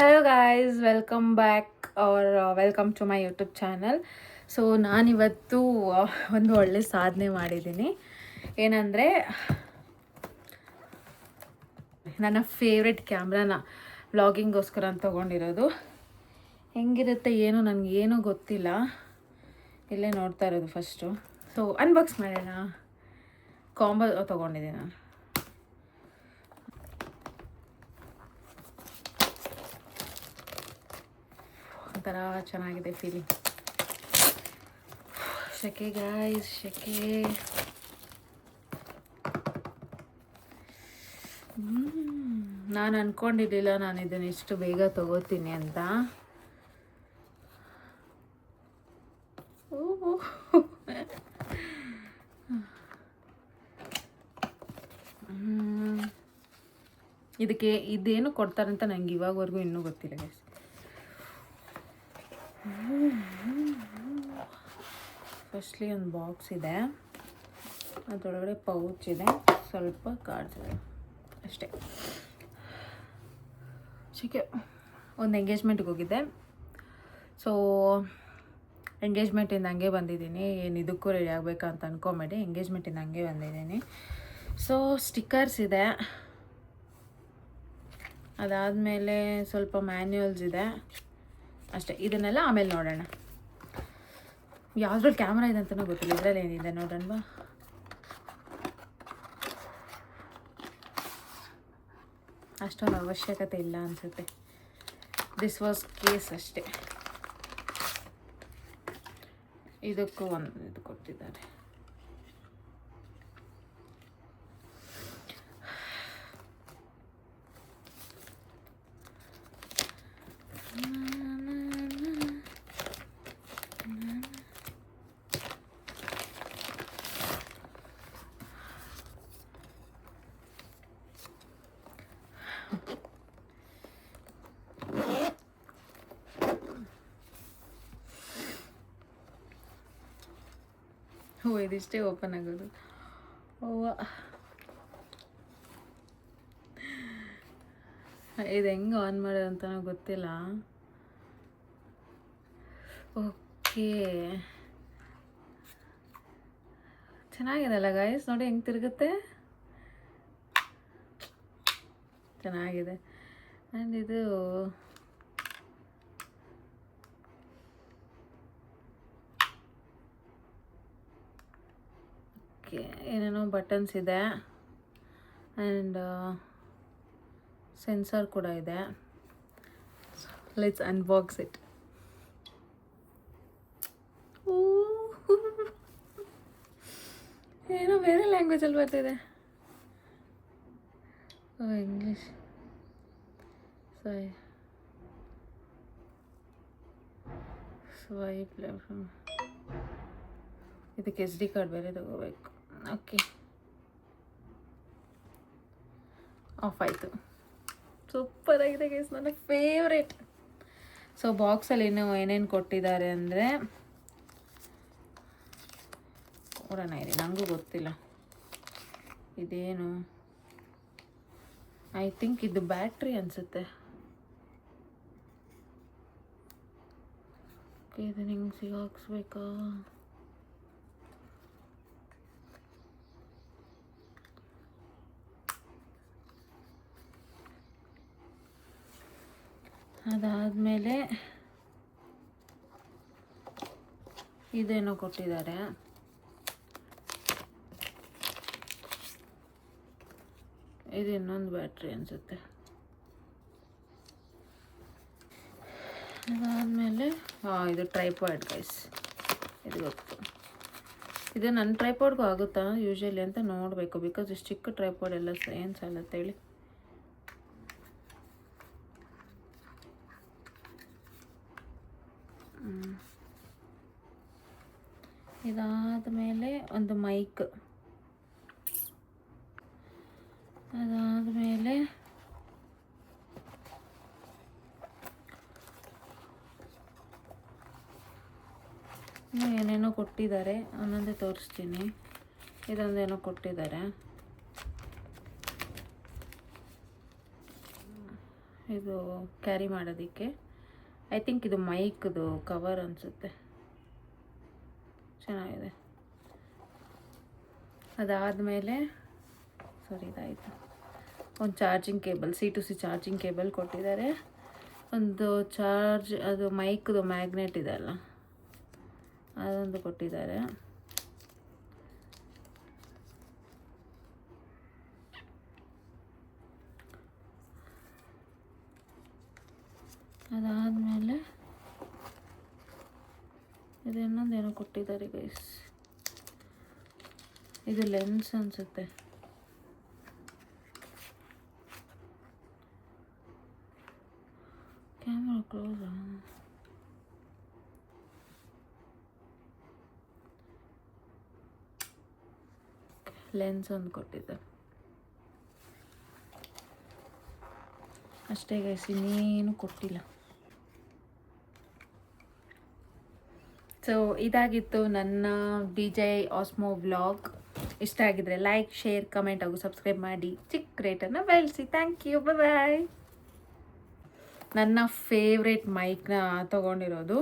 Hello guys, welcome back or welcome to my YouTube channel. So ನಾನಿವತ್ತು ಒಂದು ಒಳ್ಳೆ ಸಾಧನೆ ಮಾಡಿದ್ದೀನಿ. ಏನಂದರೆ, ನನ್ನ ಫೇವ್ರೆಟ್ ಕ್ಯಾಮ್ರಾನ ವ್ಲಾಗಿಂಗೋಸ್ಕರ ಅಂತ ತೊಗೊಂಡಿರೋದು. ಹೆಂಗಿರುತ್ತೆ ಏನೋ ನನಗೇನೂ ಗೊತ್ತಿಲ್ಲ. ಇಲ್ಲೇ ನೋಡ್ತಾ ಇರೋದು ಫಸ್ಟು. ಸೊ ಅನ್ಬಾಕ್ಸ್ ಮಾಡೋಣ. ಕಾಂಬೋ ತೊಗೊಂಡಿದ್ದೀನಿ ನಾನು. ಒಂಥರ ಚೆನ್ನಾಗಿದೆ ಫೀಲಿಂಗ್. ಶೆಕೆ ಗಾಯ್ಸ್, ಶೆಕೆ. ನಾನು ಅಂದ್ಕೊಂಡಿರಲಿಲ್ಲ ನಾನು ಇದನ್ನು ಇಷ್ಟು ಬೇಗ ತಗೋತೀನಿ ಅಂತ. ಇದಕ್ಕೆ ಇದೇನು ಕೊಡ್ತಾರಂತ ನಂಗೆ ಇವಾಗವರೆಗೂ ಇನ್ನೂ ಗೊತ್ತಿಲ್ಲ ಗೈಸ್. ಫಸ್ಟ್ಲಿ ಒಂದು ಬಾಕ್ಸ್ ಇದೆ, ಅದರೊಳಗಡೆ ಪೌಚ್ ಇದೆ, ಸ್ವಲ್ಪ ಕಾರ್ಡ್ಸ್ ಇದೆ ಅಷ್ಟೇ. ಚಿಕ್ಕ ಒಂದು ಎಂಗೇಜ್ಮೆಂಟ್ಗೆ ಹೋಗಿದ್ದೆ. ಸೊ ಎಂಗೇಜ್ಮೆಂಟಿಂದ ಹಂಗೆ ಬಂದಿದ್ದೀನಿ. ಏನು ಇದಕ್ಕೂ ರೆಡಿ ಆಗಬೇಕಂತ ಅಂದ್ಕೊಂಬೇಡಿ, ಎಂಗೇಜ್ಮೆಂಟಿಂದ ಹಂಗೆ ಬಂದಿದ್ದೀನಿ. ಸೊ ಸ್ಟಿಕ್ಕರ್ಸ್ ಇದೆ, ಅದಾದಮೇಲೆ ಸ್ವಲ್ಪ ಮ್ಯಾನ್ಯುಯಲ್ಸ್ ಇದೆ ಅಷ್ಟೇ. ಇದನ್ನೆಲ್ಲ ಆಮೇಲೆ ನೋಡೋಣ. ಯಾವುದ್ರಲ್ಲಿ ಕ್ಯಾಮ್ರಾ ಇದೆ ಅಂತಲೂ ಗೊತ್ತಿಲ್ಲ. ಇದರಲ್ಲಿ ಏನಿದೆ ನೋಡೋಣ ಬಾ. ಅಷ್ಟೊಂದು ಅವಶ್ಯಕತೆ ಇಲ್ಲ ಅನಿಸುತ್ತೆ. ದಿಸ್ ವಾಸ್ ಕೇಸ್ ಅಷ್ಟೇ. ಇದಕ್ಕೂ ಒಂದು ಇದು ಕೊಟ್ಟಿದ್ದಾರೆ. ಇದಿಷ್ಟೇ ಓಪನ್ ಆಗೋದು. ಇದು ಹೆಂಗೆ ಆನ್ ಮಾಡೋದು ಅಂತ ಗೊತ್ತಿಲ್ಲ. ಓಕೆ, ಚೆನ್ನಾಗಿದೆ ಅಲ್ಲ ಗಾಯ್ಸ್, ನೋಡಿ ಹೆಂಗೆ ತಿರುಗುತ್ತೆ. ಚೆನ್ನಾಗಿದೆ. ಆ್ಯಂಡ್ ಇದು ಏನೇನೋ ಬಟನ್ಸ್ ಇದೆ ಆ್ಯಂಡ್ ಸೆನ್ಸರ್ ಕೂಡ ಇದೆ. Let's unbox it. ಏನೋ ಬೇರೆ ಲ್ಯಾಂಗ್ವೇಜಲ್ಲಿ ಬರ್ತಿದೆ. ಇಂಗ್ಲೀಷ್. Swipe left. ಇದಕ್ಕೆ SD ಕಾರ್ಡ್ ಬೇರೆ ತಗೋಬೇಕು. ಓಕೆ, ಆಫ್ ಆಯಿತು. ಸೂಪರಾಗಿದೆ ಗೈಸ್, ನನ್ನ ಫೇವ್ರೇಟ್. ಸೊ ಬಾಕ್ಸಲ್ಲಿ ಇನ್ನೂ ಏನೇನು ಕೊಟ್ಟಿದ್ದಾರೆ ಅಂದರೆ, ನೋಡೋಣ ಇರಿ, ನನಗೂ ಗೊತ್ತಿಲ್ಲ ಇದೇನು. ಐ ಥಿಂಕ್ ಇದು ಬ್ಯಾಟ್ರಿ ಅನಿಸುತ್ತೆ. ಓಕೆ, ಇದು ಹಿಂಗೆ ಸಿಗಾಕ್ಸ್ಬೇಕಾ? ಅದಾದಮೇಲೆ ಇದೇನೋ ಕೊಟ್ಟಿದ್ದಾರೆ. ಇದು ಇನ್ನೊಂದು ಬ್ಯಾಟ್ರಿ ಅನಿಸುತ್ತೆ. ಅದಾದಮೇಲೆ ಇದು ಟ್ರೈಪಾಡ್ ಗೈಸ್, ಇದು ಗೊತ್ತು. ಇದು ನನ್ನ ಟ್ರೈಪಾಡ್ಗೂ ಆಗುತ್ತಾ ಯೂಶ್ವಲಿ ಅಂತ ನೋಡಬೇಕು. ಬಿಕಾಸ್ ಇಷ್ಟು ಚಿಕ್ಕ ಟ್ರೈಪಾಡ್ ಎಲ್ಲ ಏನು ಸಾಲತ್ತೆ ಹೇಳಿ. ಇದಾದ ಮೇಲೆ ಒಂದು ಮೈಕ್, ಅದಾದಮೇಲೆ ಏನೇನೋ ಕೊಟ್ಟಿದ್ದಾರೆ, ಒಂದೊಂದೇ ತೋರಿಸ್ತೀನಿ. ಇದೊಂದೇನೋ ಕೊಟ್ಟಿದ್ದಾರೆ. ಇದು ಕ್ಯಾರಿ ಮಾಡೋದಕ್ಕೆ. ಐ ಥಿಂಕ್ ಇದು ಮೈಕ್ದು ಕವರ್ ಅನಿಸುತ್ತೆ, ಚೆನ್ನಾಗಿದೆ. ಅದಾದಮೇಲೆ ಇದಾಯಿತು, ಒಂದು charging cable, C2C charging cable ಕೊಟ್ಟಿದ್ದಾರೆ. ಒಂದು ಚಾರ್ಜ್, ಅದು ಮೈಕ್ದು ಮ್ಯಾಗ್ನೆಟ್ ಇದೆಲ್ಲ ಅದೊಂದು ಕೊಟ್ಟಿದ್ದಾರೆ. ಅದಾದಮೇಲೆ ಇದು ಇನ್ನೊಂದೇನೋ ಕೊಟ್ಟಿದ್ದಾರೆ ಗೈಸ್, ಇದು ಲೆನ್ಸ್ ಅನಿಸುತ್ತೆ. ಕ್ಯಾಮ್ರಾ ಕ್ಲೋಸ್, ಲೆನ್ಸ್ ಒಂದು ಕೊಟ್ಟಿದ್ದಾರೆ ಅಷ್ಟೇ ಗೈಸ್, ಇನ್ನೇನು ಕೊಟ್ಟಿಲ್ಲ. ಸೊ ಇದಾಗಿತ್ತು ನನ್ನ DJI Osmo ವ್ಲಾಗ್. ಇಷ್ಟ ಆಗಿದ್ರೆ ಲೈಕ್, ಶೇರ್, ಕಮೆಂಟ್ ಹಾಗೂ ಸಬ್ಸ್ಕ್ರೈಬ್ ಮಾಡಿ ಚಿಕ್ಕ ರೇಟನ್ನು ಬೆಳೆಸಿ. ಥ್ಯಾಂಕ್ ಯು, ಬಾಯ್. ನನ್ನ ಫೇವ್ರೇಟ್ ಮೈಕ್ನ ತೊಗೊಂಡಿರೋದು